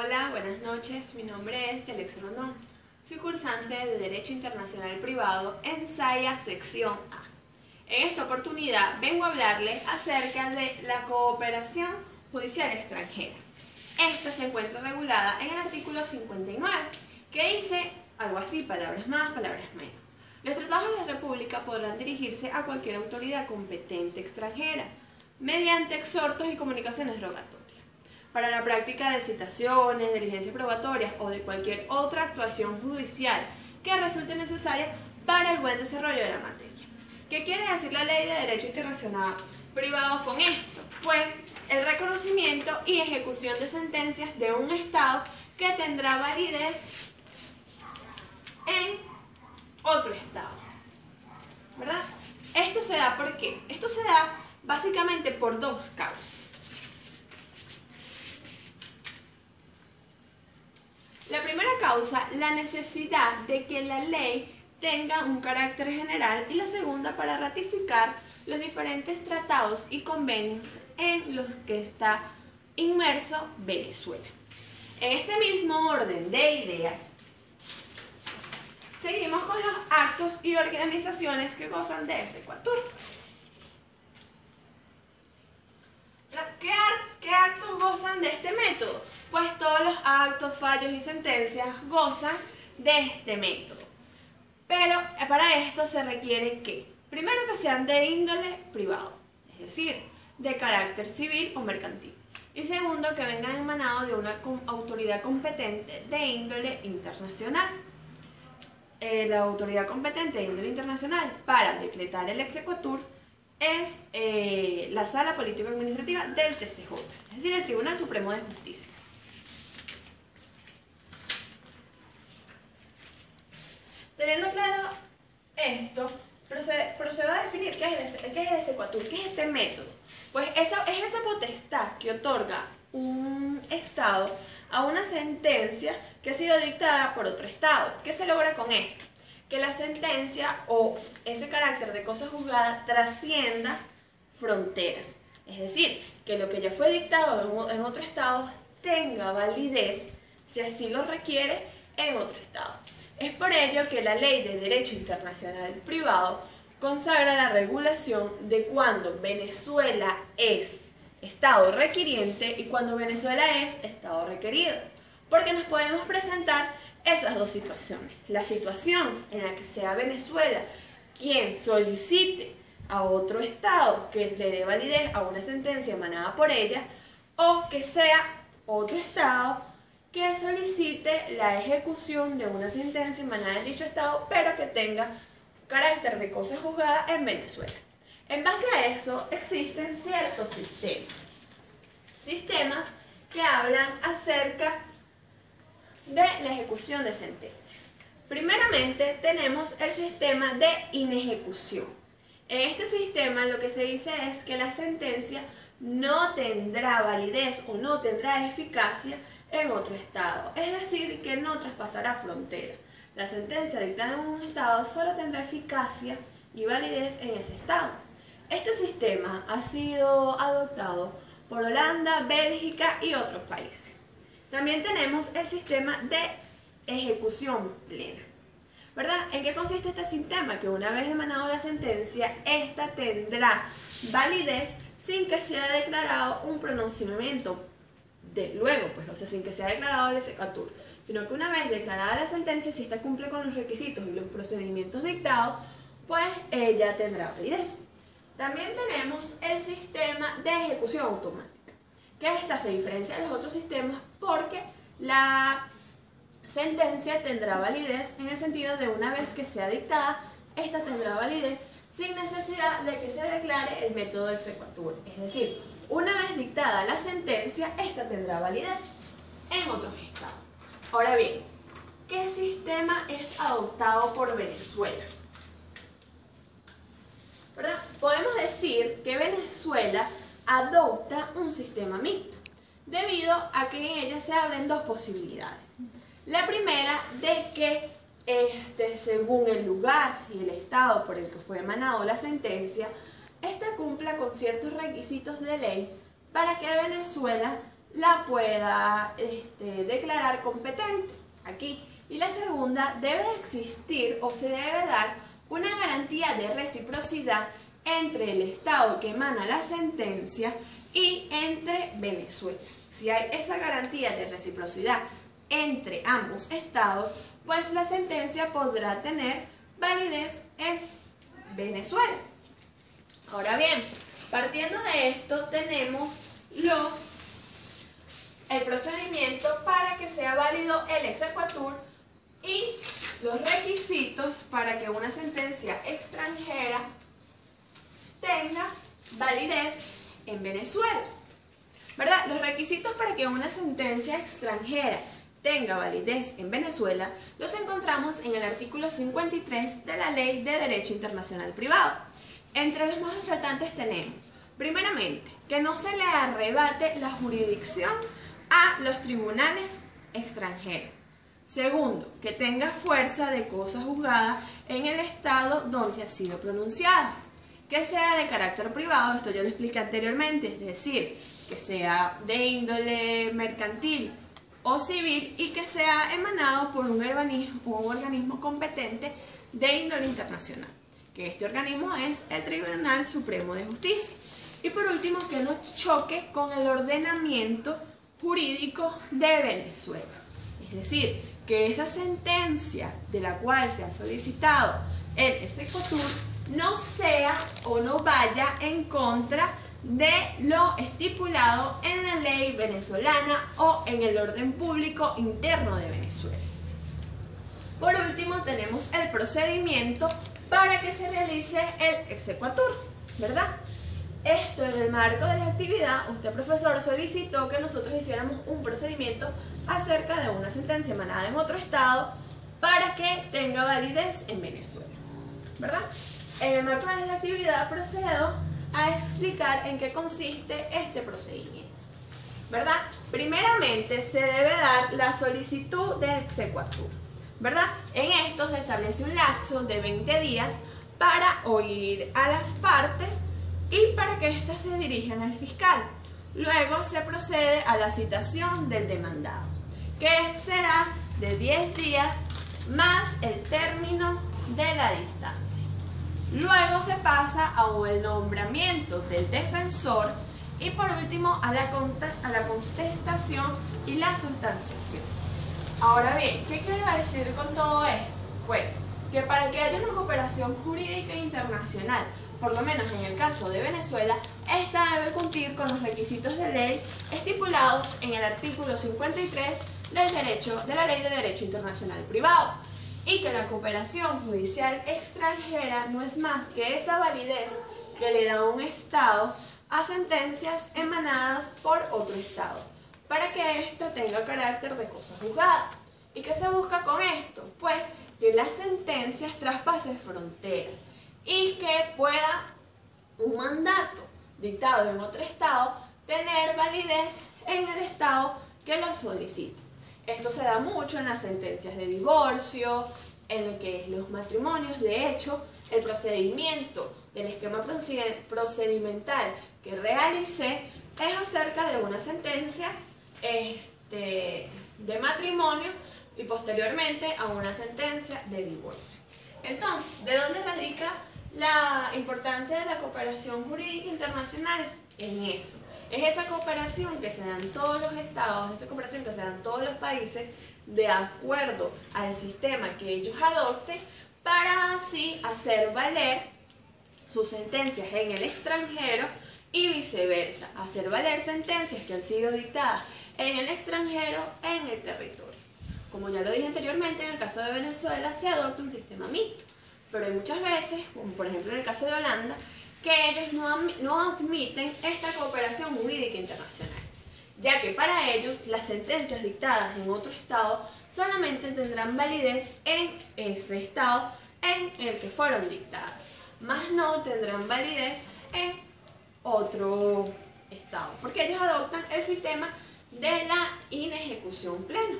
Hola, buenas noches. Mi nombre es Alexa Rondón. Soy cursante de Derecho Internacional Privado en SAIA Sección A. En esta oportunidad vengo a hablarles acerca de la cooperación judicial extranjera. Esta se encuentra regulada en el artículo 59, que dice algo así, palabras más, palabras menos. Los tratados de la República podrán dirigirse a cualquier autoridad competente extranjera, mediante exhortos y comunicaciones rogatorias, para la práctica de citaciones, diligencias probatorias o de cualquier otra actuación judicial que resulte necesaria para el buen desarrollo de la materia. ¿Qué quiere decir la Ley de Derecho Internacional Privado con esto? Pues el reconocimiento y ejecución de sentencias de un Estado que tendrá validez en otro Estado, ¿verdad? Esto se da ¿por qué? Esto se da básicamente por dos causas. La primera causa, la necesidad de que la ley tenga un carácter general, y la segunda, para ratificar los diferentes tratados y convenios en los que está inmerso Venezuela. En este mismo orden de ideas, seguimos con los actos y organizaciones que gozan de ese Equatur. ¿Qué actos gozan de este método? Pues todos los actos, fallos y sentencias gozan de este método. Pero para esto se requiere que, primero, que sean de índole privado, es decir, de carácter civil o mercantil. Y segundo, que vengan emanados de una autoridad competente de índole internacional. La autoridad competente de índole internacional para decretar el exequatur es la Sala Político-Administrativa del TCJ, es decir, el Tribunal Supremo de Justicia. Teniendo claro esto, procedo a definir qué es el exequatur, qué es este método. Pues es esa potestad que otorga un Estado a una sentencia que ha sido dictada por otro Estado. ¿Qué se logra con esto? Que la sentencia o ese carácter de cosa juzgada trascienda fronteras. Es decir, que lo que ya fue dictado en otro Estado tenga validez, si así lo requiere, en otro Estado. Es por ello que la Ley de Derecho Internacional Privado consagra la regulación de cuando Venezuela es Estado requiriente y cuando Venezuela es Estado requerido. Porque nos podemos presentar esas dos situaciones. La situación en la que sea Venezuela quien solicite a otro Estado que le dé validez a una sentencia emanada por ella, o que sea otro Estado que solicite la ejecución de una sentencia emanada de dicho Estado, pero que tenga carácter de cosa juzgada en Venezuela. En base a eso existen ciertos sistemas que hablan acerca de la ejecución de sentencias. Primeramente tenemos el sistema de inejecución. En este sistema lo que se dice es que la sentencia no tendrá validez o no tendrá eficacia en otro Estado, es decir, que no traspasará frontera. La sentencia dictada en un Estado solo tendrá eficacia y validez en ese Estado. Este sistema ha sido adoptado por Holanda, Bélgica y otros países. También tenemos el sistema de ejecución plena, ¿verdad? ¿En qué consiste este sistema? Que una vez emanado la sentencia, esta tendrá validez sin que sea declarado un pronunciamiento sin que sea declarado el exequatur, sino que una vez declarada la sentencia, si esta cumple con los requisitos y los procedimientos dictados, pues ella tendrá validez. También tenemos el sistema de ejecución automática, que esta se diferencia de los otros sistemas porque la sentencia tendrá validez en el sentido de una vez que sea dictada, esta tendrá validez sin necesidad de que se declare el método de exequatur. Es decir, una vez dictada la sentencia, esta tendrá validez en otros estados. Ahora bien, ¿qué sistema es adoptado por Venezuela? ¿Verdad? Podemos decir que Venezuela adopta un sistema mixto, debido a que en ella se abren dos posibilidades. La primera, de que según el lugar y el estado por el que fue emanado la sentencia, esta cumpla con ciertos requisitos de ley para que Venezuela la pueda declarar competente aquí. Y la segunda, debe existir o se debe dar una garantía de reciprocidad entre el Estado que emana la sentencia y entre Venezuela. Si hay esa garantía de reciprocidad entre ambos estados, pues la sentencia podrá tener validez en Venezuela. Ahora bien, partiendo de esto, tenemos el procedimiento para que sea válido el exequatur y los requisitos para que una sentencia extranjera tenga validez en Venezuela, ¿verdad? Los requisitos para que una sentencia extranjera tenga validez en Venezuela los encontramos en el artículo 53 de la Ley de Derecho Internacional Privado. Entre los más resaltantes tenemos, primeramente, que no se le arrebate la jurisdicción a los tribunales extranjeros. Segundo, que tenga fuerza de cosa juzgada en el estado donde ha sido pronunciada. Que sea de carácter privado, esto yo lo expliqué anteriormente, es decir, que sea de índole mercantil o civil y que sea emanado por un organismo competente de índole internacional. Que este organismo es el Tribunal Supremo de Justicia. Y por último, que no choque con el ordenamiento jurídico de Venezuela. Es decir, que esa sentencia de la cual se ha solicitado el exequatur no sea o no vaya en contra de lo estipulado en la ley venezolana o en el orden público interno de Venezuela. Por último, tenemos el procedimiento para que se realice el exequatur, ¿verdad? Esto, en el marco de la actividad, usted, profesor, solicitó que nosotros hiciéramos un procedimiento acerca de una sentencia emanada en otro estado para que tenga validez en Venezuela, ¿verdad? En el marco de la actividad procedo a explicar en qué consiste este procedimiento, ¿verdad? Primeramente se debe dar la solicitud de exequatur, ¿verdad? En esto se establece un lapso de 20 días para oír a las partes y para que éstas se dirijan al fiscal. Luego se procede a la citación del demandado, que será de 10 días más el término de la distancia. Luego se pasa al nombramiento del defensor y por último a la contestación y la sustanciación. Ahora bien, ¿qué quiero decir con todo esto? Pues que para que haya una cooperación jurídica internacional, por lo menos en el caso de Venezuela, esta debe cumplir con los requisitos de ley estipulados en el artículo 53 de la Ley de Derecho Internacional Privado, y que la cooperación judicial extranjera no es más que esa validez que le da un Estado a sentencias emanadas por otro Estado, para que ésta tenga carácter de cosa juzgada. ¿Y qué se busca con esto? Pues que las sentencias traspasen fronteras y que pueda un mandato dictado en otro Estado tener validez en el Estado que lo solicita. Esto se da mucho en las sentencias de divorcio, en lo que es los matrimonios. De hecho, el procedimiento del esquema procedimental que realicé es acerca de una sentencia de matrimonio y posteriormente a una sentencia de divorcio. Entonces, ¿de dónde radica la importancia de la cooperación jurídica internacional? En eso. Es esa cooperación que se da en todos los estados, esa cooperación que se da en todos los países de acuerdo al sistema que ellos adopten para así hacer valer sus sentencias en el extranjero y viceversa, hacer valer sentencias que han sido dictadas en el extranjero en el territorio. Como ya lo dije anteriormente, en el caso de Venezuela se adopta un sistema mixto, pero hay muchas veces, como por ejemplo en el caso de Holanda, que ellos no admiten esta cooperación jurídica internacional, ya que para ellos las sentencias dictadas en otro estado solamente tendrán validez en ese estado en el que fueron dictadas, más no tendrán validez en otro estado, porque ellos adoptan el sistema de la inejecución plena,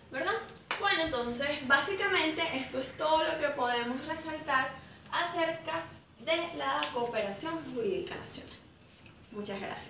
¿verdad? Bueno, entonces básicamente esto es todo lo que podemos resaltar acerca de la cooperación jurídica nacional. Muchas gracias.